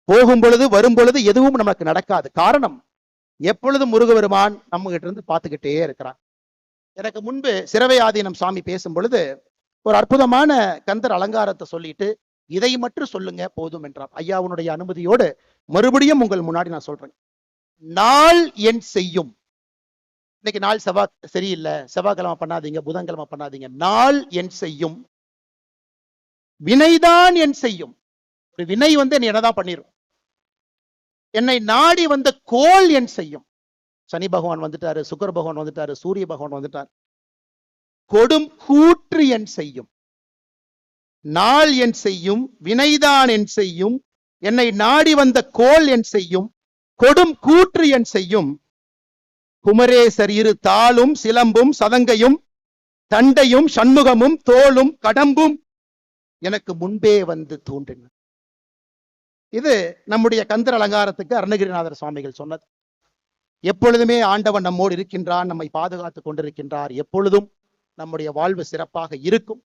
போகும் பொழுது வரும் பொழுது எதுவும் நமக்கு நடக்காது. காரணம், எப்பொழுதும் முருகபெருமான் நம்ம கிட்ட இருந்து பார்த்துக்கிட்டே இருக்கிறான். எனக்கு முன்பு சிரவை ஆதீனம் சாமி பேசும் பொழுது ஒரு அற்புதமான கந்தர் அலங்காரத்தை சொல்லிட்டு இதை மட்டும் சொல்லுங்க போதும் என்றார். ஐயாவுடைய அனுமதியோடு மறுபடியும் உங்கள் முன்னாடி நான் சொல்றேன். நாள் என் செய்யும். இன்னைக்கு நாள் சரியில்லை, செவ்வாய்க்கிழமை பண்ணாதீங்க, புதன்கிழமை பண்ணாதீங்க. நாள் என் செய்யும், வினைதான் என் செய்யும். வினை நீ என்னதான் பண்ணிரும். என்னை நாடி வந்த கோள் என் செய்யும். சனி பகவான் வந்துட்டாரு, சுக்கர பகவான் வந்துட்டாரு, சூரிய பகவான் வந்துட்டார். கொடும் கூற்று என் செய்யும். நாள் என் செய்யும், வினைதான் என் செய்யும், என்னை நாடி வந்த கோள் என் செய்யும், கொடும் கூற்று என் செய்யும். குமரேசர் இரு தாளும் சிலம்பும் சதங்கையும் தண்டையும் சண்முகமும் தோளும் கடம்பும் எனக்கு முன்பே வந்து தோன்றின. இது நம்முடைய கந்தர் அலங்காரத்துக்கு அருணகிரிநாதர் சுவாமிகள் சொன்னது. எப்பொழுதுமே ஆண்டவன் நம்மோடு இருக்கின்றான், நம்மை பாதுகாத்துக் கொண்டிருக்கின்றார். எப்பொழுதும் நம்முடைய வாழ்வு சிறப்பாக இருக்கும்.